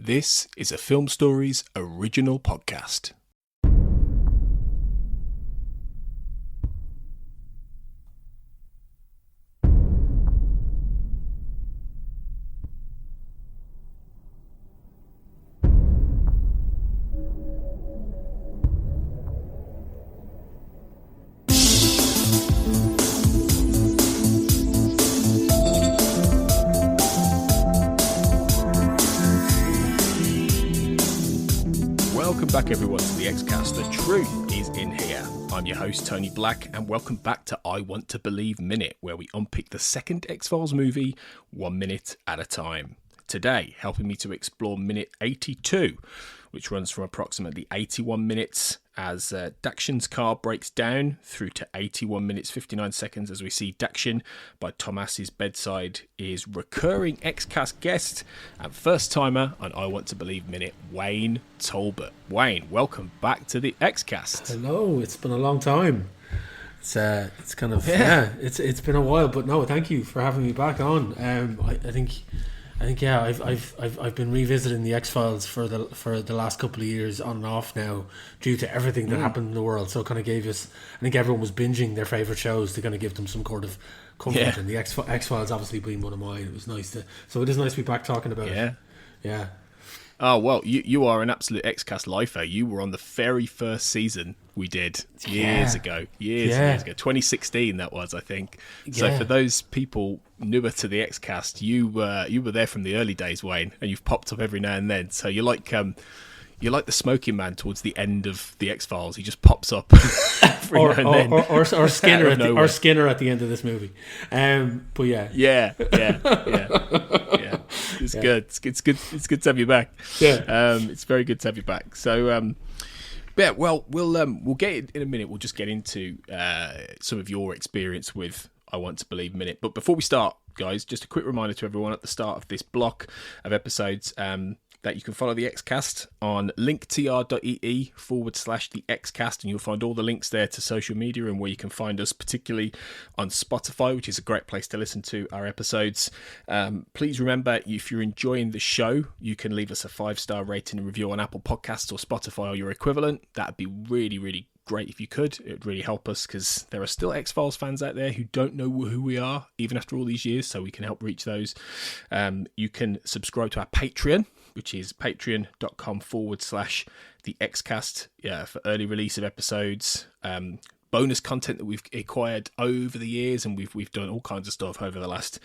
This is a Film Stories original podcast. Back everyone to the X-Cast. The truth is in here. I'm your host Tony Black and welcome back to I Want to Believe Minute, where we unpick the second X-Files movie 1 minute at a time. Today, helping me to explore minute 82, which runs from approximately 81 minutes as Daxion's car breaks down through to 81 minutes 59 seconds as we see Daxion by Thomas's bedside is recurring X-Cast guest and first timer on I Want to Believe Minute, Wayne Talbot. Wayne, welcome back to the X-Cast. Hello, it's been a long time. It's kind of it's been a while, but no, thank you for having me back on. I think I've been revisiting the X-Files for the last couple of years on and off now due to everything that happened in the world. So it kind of gave us, I think everyone was binging their favourite shows to kind of give them some kind of comfort. And the X-Files obviously being one of mine. It was nice so it is nice to be back talking about it. Yeah. Oh, well, you are an absolute X-Cast lifer. You were on the very first season we did years ago. 2016 that was, I think. So for those people newer to the X-Cast, you were there from the early days, Wayne, and you've popped up every now and then. So you're like the smoking man towards the end of the X-Files. He just pops up every now and then. Or Skinner or Skinner at the end of this movie. But yeah. It's good. It's good. It's good to have you back. Yeah. It's very good to have you back. So, we'll get in a minute. We'll just get into some of your experience with I Want to Believe Minute. But before we start, guys, just a quick reminder to everyone at the start of this block of episodes that you can follow the Xcast on linktr.ee/the Xcast, and you'll find all the links there to social media and where you can find us, particularly on Spotify, which is a great place to listen to our episodes. Please remember, if you're enjoying the show, you can leave us a 5-star rating and review on Apple Podcasts or Spotify or your equivalent. That'd be really, really great if you could. It would really help us because there are still X-Files fans out there who don't know who we are, even after all these years, so we can help reach those. You can subscribe to our Patreon, which is patreon.com/the Xcast, for early release of episodes, bonus content that we've acquired over the years, and we've done all kinds of stuff over the last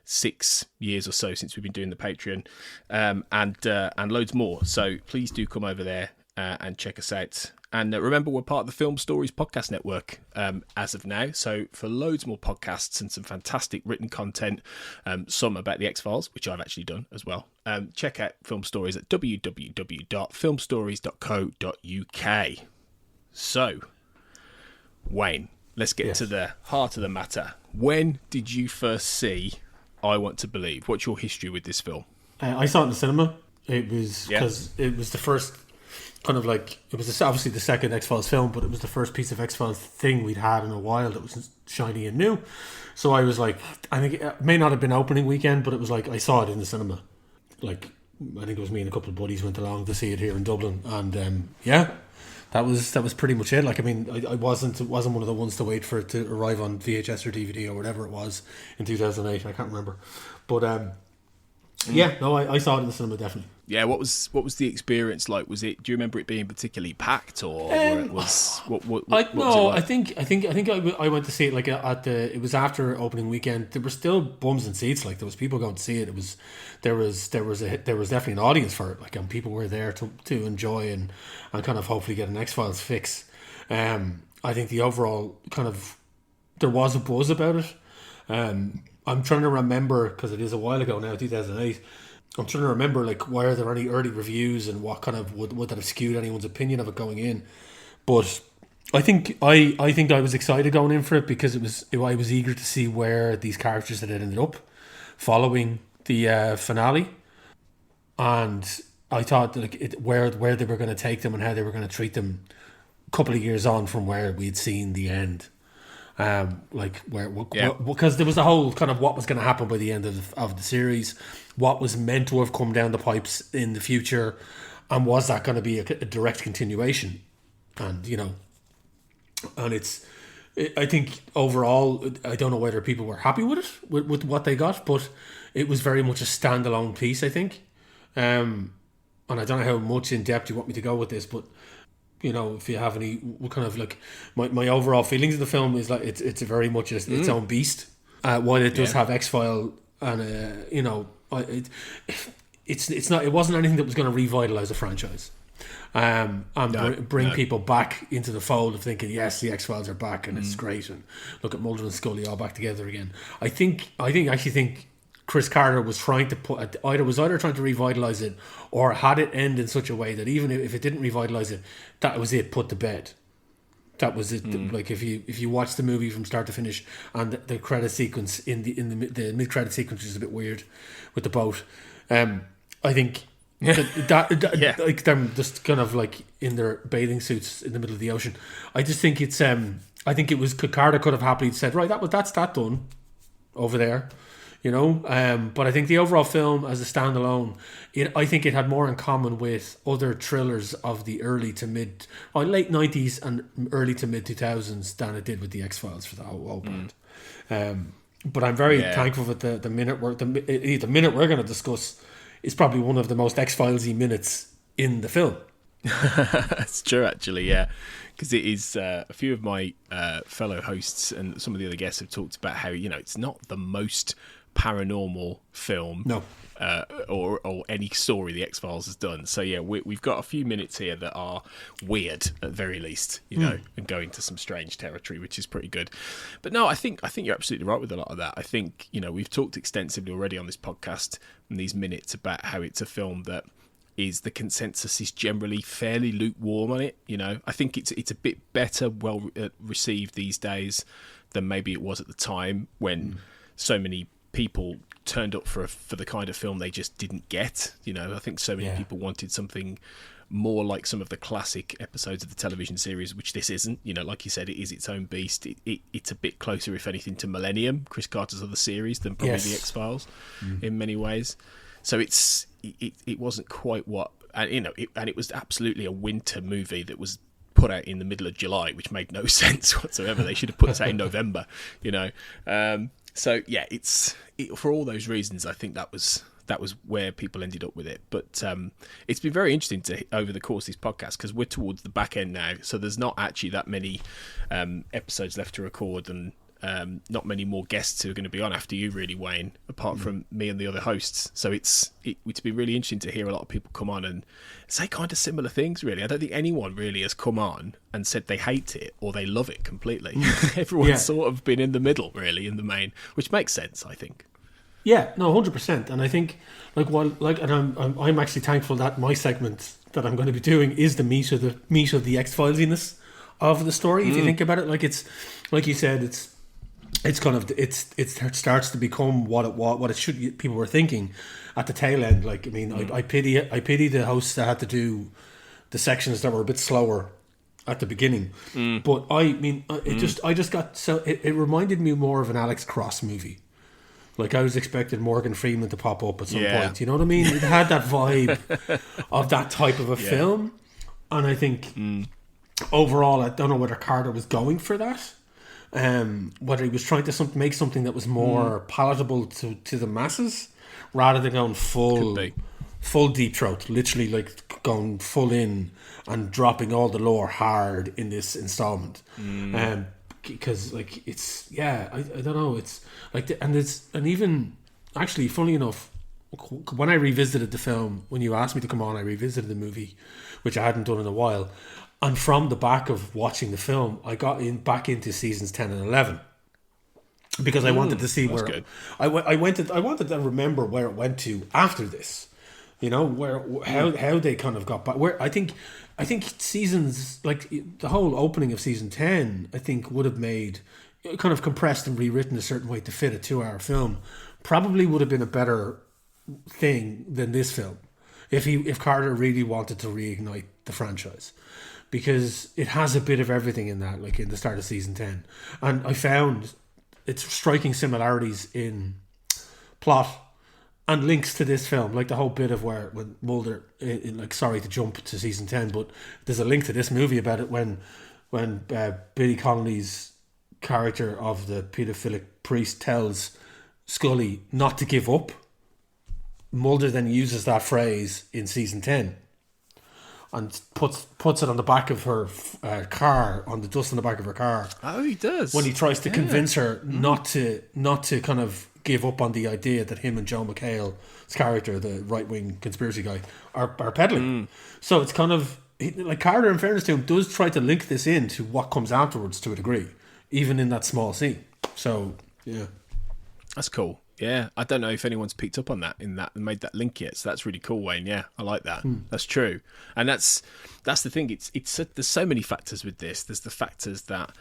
6 years or so since we've been doing the Patreon, and loads more. So please do come over there and check us out. And remember, we're part of the Film Stories podcast network as of now. So for loads more podcasts and some fantastic written content, some about the X-Files, which I've actually done as well, check out Film Stories at www.filmstories.co.uk. So, Wayne, let's get to the heart of the matter. When did you first see I Want to Believe? What's your history with this film? I saw it in the cinema. It was because it was the first kind of like, it was obviously the second X-Files film, but it was the first piece of X-Files thing we'd had in a while that was shiny and new. So I was like, I think it may not have been opening weekend, but it was like I saw it in the cinema. Like, I think it was me and a couple of buddies went along to see it here in Dublin, and that was pretty much it. Like, I mean, I wasn't one of the ones to wait for it to arrive on VHS or DVD or whatever it was in 2008. I can't remember, but I saw it in the cinema, definitely. Yeah, what was the experience like? Was it? Do you remember it being particularly packed, or it was what was it like? I think I went to see it like it was after opening weekend. There were still bums in seats. Like, there was people going to see it. There was definitely an audience for it. Like, and people were there to enjoy and kind of hopefully get an X-Files fix. I think the overall kind of, there was a buzz about it. I'm trying to remember, because it is a while ago now, 2008. I'm trying to remember, like, were there any early reviews and what kind of would that have skewed anyone's opinion of it going in? But I think I was excited going in for it because I was eager to see where these characters had ended up following the finale, and I thought that where they were going to take them and how they were going to treat them a couple of years on from where we'd seen the end. like because there was a whole kind of what was going to happen by the end of the series, what was meant to have come down the pipes in the future, and was that going to be a direct continuation? And I think overall, I don't know whether people were happy with it, with what they got, but it was very much a standalone piece, I think. And I don't know how much in depth you want me to go with this, but if you have any kind of like my overall feelings of the film is like it's very much its own beast. While it does have X-File and it wasn't anything that was going to revitalize the franchise. Bring people back into the fold of thinking, yes, the X-Files are back and it's great, and look at Mulder and Scully all back together again. I actually think Chris Carter was trying to either trying to revitalize it, or had it end in such a way that even if it didn't revitalize it, that was it, put to bed. That was it. Like if you watch the movie from start to finish, and the credit sequence in the mid credit sequence is a bit weird with the boat. I think like them just kind of like in their bathing suits in the middle of the ocean. I just think it's I think it was Carter could have happily said, right, that's done over there, but I think the overall film as a standalone, I think it had more in common with other thrillers of the early to mid late 90s and early to mid 2000s than it did with the X-Files for the whole band. But I'm very thankful that the minute we're going to discuss is probably one of the most X-Files-y minutes in the film. It's true, actually, yeah. Because it is a few of my fellow hosts and some of the other guests have talked about how, it's not the most paranormal film or any story the X-Files has done. So, yeah, we've got a few minutes here that are weird, at the very least, and go into some strange territory, which is pretty good. But no, I think you're absolutely right with a lot of that. I think, we've talked extensively already on this podcast in these minutes about how it's a film that the consensus is generally fairly lukewarm on it. I think it's a bit better, received these days than maybe it was at the time when so many people turned up for the kind of film they just didn't get. I think so many people wanted something more like some of the classic episodes of the television series, which this isn't. Like you said, it is its own beast. It's a bit closer, if anything, to Millennium, Chris Carter's other series, than probably the X-Files in many ways. So it wasn't quite what, and it was absolutely a winter movie that was put out in the middle of July, which made no sense whatsoever. They should have put it out in November, So yeah, for all those reasons, I think that was where people ended up with it. But it's been very interesting over the course of this podcast, because we're towards the back end now, so there's not actually that many episodes left to record, and not many more guests who are going to be on after you, really, Wayne, apart from me and the other hosts. So it's been really interesting to hear a lot of people come on and say kind of similar things, really. I don't think anyone really has come on and said they hate it or they love it completely. Everyone's sort of been in the middle, really, in the main, which makes sense, I think. Yeah, no, 100%. And I think, and I'm actually thankful that my segment that I'm going to be doing is the meat of the X-Filesiness of the story. If you think about it, it's like you said, it's kind of it starts to become what it should. People were thinking at the tail end. I pity the hosts that had to do the sections that were a bit slower at the beginning. But I just got so it reminded me more of an Alex Cross movie. Like, I was expecting Morgan Freeman to pop up at some point. You know what I mean? It had that vibe of that type of a film. And I think overall, I don't know whether Carter was going for that. Whether he was trying to make something that was more palatable to the masses, rather than going full deep throat, literally like going full in and dropping all the lore hard in this installment. Because it's I don't know, it's like and even actually, funny enough, when I revisited the film, when you asked me to come on, I revisited the movie, which I hadn't done in a while. And from the back of watching the film, I got back into seasons 10 and 11 because I wanted to see where I wanted to remember where it went to after this. How they kind of got back. Where I think seasons, like the whole opening of season 10, I think would have made kind of compressed and rewritten a certain way to fit a 2-hour film. Probably would have been a better thing than this film if Carter really wanted to reignite the franchise. because it has a bit of everything in that, like in the start of season 10. And I found it's striking similarities in plot and links to this film, like the whole bit of where when Mulder, like, sorry to jump to season 10, but there's a link to this movie about it when Billy Connolly's character of the paedophilic priest tells Scully not to give up. Mulder then uses that phrase in season 10 and puts it on the back of her car, on the dust on the back of her car. Oh, he does. When he tries to convince her not to kind of give up on the idea that him and Joe McHale's character, the right-wing conspiracy guy, are peddling. So it's kind of like Carter, in fairness to him, does try to link this in to what comes afterwards to a degree, even in that small scene. So yeah, that's cool. Yeah, I don't know if anyone's picked up on that and made that link yet. So that's really cool, Wayne. Yeah, I like that. That's true, and that's the thing. It's there's so many factors with this. There's the factors that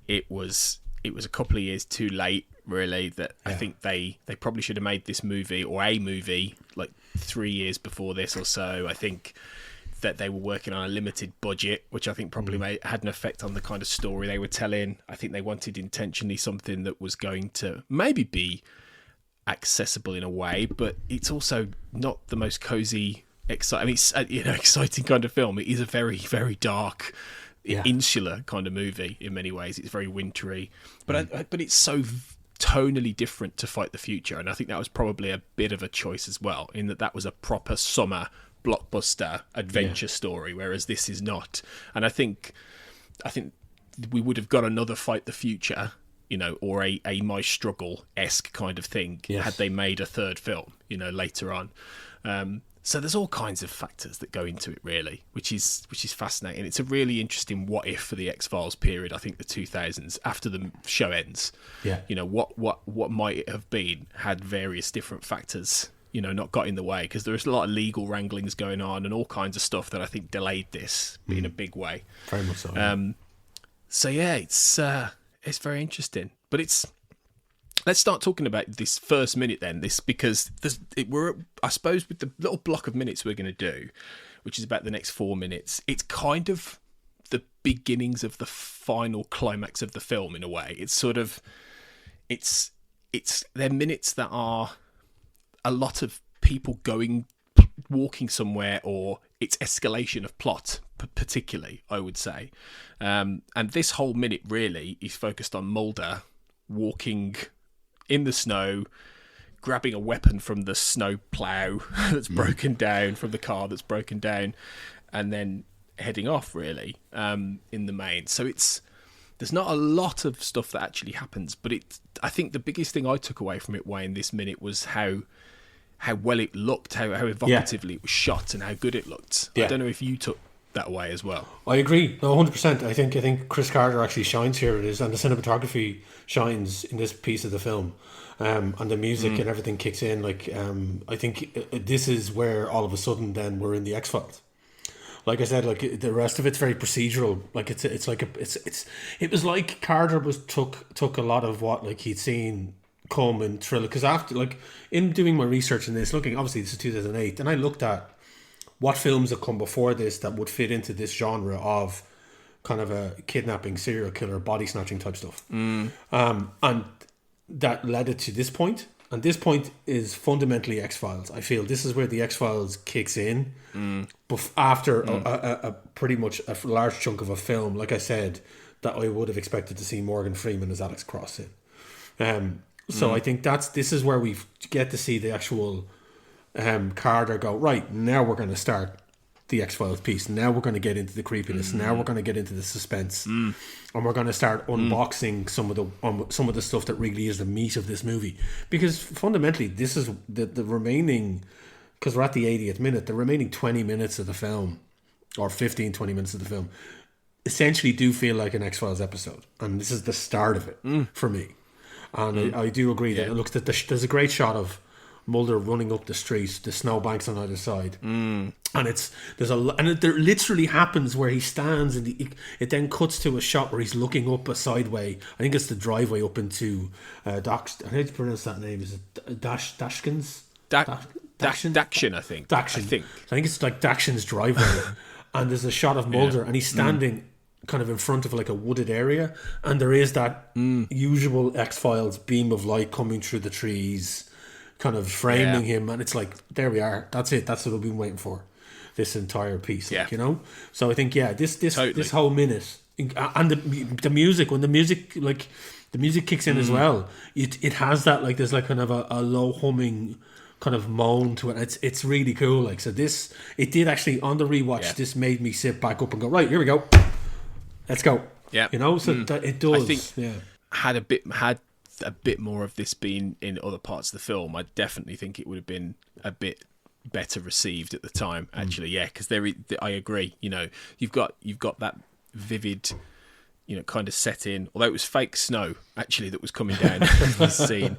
it was a couple of years too late, really. That I think they probably should have made this movie or a movie like 3 years before this or so. I think that they were working on a limited budget, which I think probably had an effect on the kind of story they were telling. I think they wanted intentionally something that was going to maybe be accessible in a way, but it's also not the most cozy, exciting kind of film. It is a very, very dark, insular kind of movie in many ways. It's very wintry, but but it's so tonally different to Fight the Future, and I think that was probably a bit of a choice as well, in that was a proper summer blockbuster adventure story, whereas this is not. And I think we would have got another Fight the Future, or a My Struggle-esque kind of thing, had they made a third film, later on. So there's all kinds of factors that go into it, really, which is fascinating. It's a really interesting what if for the X-Files period. I think the 2000s, after the show ends, what might it have been had various different factors, not got in the way, because there's a lot of legal wranglings going on and all kinds of stuff that I think delayed this in a big way. Very much so. So yeah, it's very interesting, but let's start talking about this first minute then. Because I suppose with the little block of minutes we're going to do, which is about the next 4 minutes, it's kind of the beginnings of the final climax of the film in a way. It's sort of they're minutes that are a lot of people walking somewhere, or it's escalation of plot, particularly, I would say. And this whole minute really is focused on Mulder walking in the snow, grabbing a weapon from the snow plough that's broken down, from the car that's broken down, and then heading off, really, in the main. So there's not a lot of stuff that actually happens, but I think the biggest thing I took away from it, Wayne, this minute, was how well it looked, how evocatively it was shot, and how good it looked. I don't know if you took that way as well. I agree. No, 100%. I think Chris Carter actually shines here. It is, and the cinematography shines in this piece of the film, and the music and everything kicks in. Like, I think this is where all of a sudden then we're in the X-Files. Like I said, like the rest of it's very procedural. Like it was like Carter took a lot of what like he'd seen come in Thriller, because after, like, in doing my research in this, looking, obviously this is 2008, and I looked at what films have come before this that would fit into this genre of kind of a kidnapping, serial killer, body snatching type stuff, and that led it to this point. And this point is fundamentally X-Files. I feel this is where the X-Files kicks in after a pretty much a large chunk of a film, like I said, that I would have expected to see Morgan Freeman as Alex Cross in. So I think this is where we get to see the actual Carter go, right, now we're going to start the X-Files piece. Now we're going to get into the creepiness. Now we're going to get into the suspense. And we're going to start unboxing some of the stuff that really is the meat of this movie. Because fundamentally, this is the remaining, because we're at the 80th minute, the remaining 20 minutes of the film, or 15, 20 minutes of the film, essentially do feel like an X-Files episode. And this is the start of it for me. And I do agree that it looks that there's a great shot of Mulder running up the street, the snowbanks on either side, and there literally happens where he stands, and it then cuts to a shot where he's looking up a sideway. I think it's the driveway up into how do you pronounce that name? Is it Dashkins? Daction, I think. Daction. I think it's like Daxion's driveway. and there's a shot of Mulder, and he's standing kind of in front of like a wooded area, and there is that usual X-Files beam of light coming through the trees, kind of framing him, and it's like, there we are. That's it. That's what we've been waiting for. This entire piece, like, you know. So I think, this whole minute, and the music, when the music kicks in as well, it has that, like, there's like kind of a low humming kind of moan to it. It's really cool. Like, so it did actually, on the rewatch, this made me sit back up and go, right, here we go, let's go. Yeah, you know. So that it does. I think had a bit more of this been in other parts of the film, I definitely think it would have been a bit better received at the time, actually. Because I agree, you know, you've got that vivid, you know, kind of setting, although it was fake snow actually that was coming down the scene.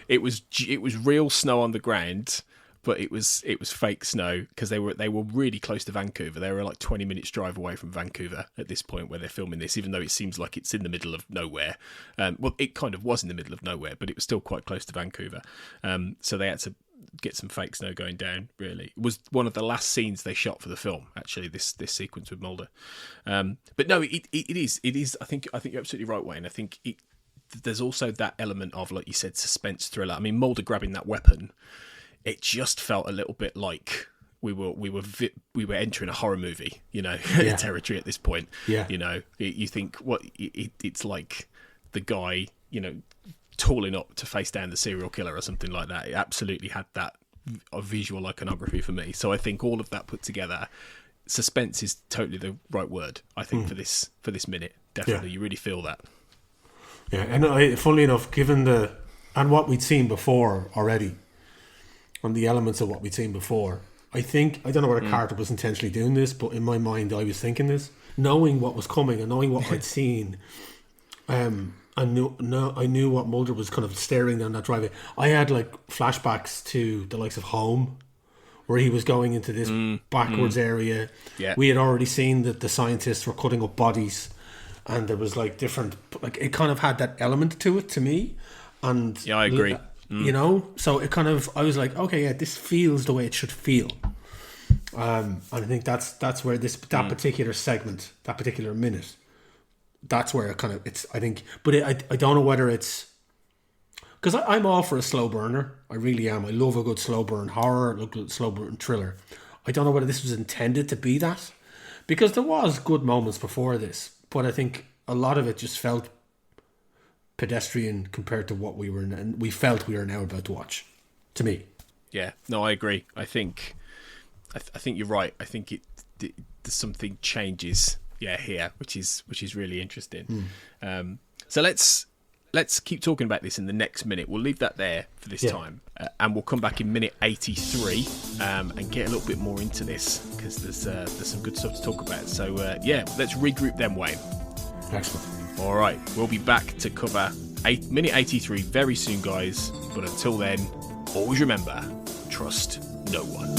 It was real snow on the ground, but it was fake snow because they were really close to Vancouver. They were like 20 minutes drive away from Vancouver at this point where they're filming this, even though it seems like it's in the middle of nowhere. Well, it kind of was in the middle of nowhere, but it was still quite close to Vancouver. So they had to get some fake snow going down. Really, it was one of the last scenes they shot for the film, actually, this sequence with Mulder. But no, it is I think you're absolutely right, Wayne. I think there's also that element of, like you said, suspense thriller. I mean, Mulder grabbing that weapon, it just felt a little bit like we were entering a horror movie, you know, territory at this point. You know, you think it's like the guy, you know, tooling up to face down the serial killer or something like that. It absolutely had that visual iconography for me. So I think all of that put together, suspense is totally the right word, I think, for this minute. Definitely, you really feel that. Yeah, and funnily enough, given and what we'd seen before already, on the elements of what we'd seen before, I don't know whether Carter was intentionally doing this, but in my mind I was thinking this, knowing what was coming and knowing what I'd seen. I knew what Mulder was kind of staring down that driveway. I had like flashbacks to the likes of Home, where he was going into this backwards area. Yeah. We had already seen that the scientists were cutting up bodies, and there was like different, like, it kind of had that element to it to me. And yeah, I agree. You know, so it kind of, I was like, okay, yeah, this feels the way it should feel. And I think that's where that particular segment, that particular minute, that's where it kind of, it's, I think, but I don't know whether it's, because I'm all for a slow burner. I really am. I love a good slow burn horror, a good slow burn thriller. I don't know whether this was intended to be that, because there was good moments before this, but I think a lot of it just felt pedestrian compared to what we felt we were now about to watch, to me. Yeah, no, I agree. I think you're right. I think there's something changes, here, which is really interesting. So let's keep talking about this in the next minute. We'll leave that there for this time, and we'll come back in minute 83 and get a little bit more into this, because there's some good stuff to talk about. So let's regroup then, Wayne. Excellent. All right, we'll be back to cover minute 83 very soon, guys. But until then, always remember, trust no one.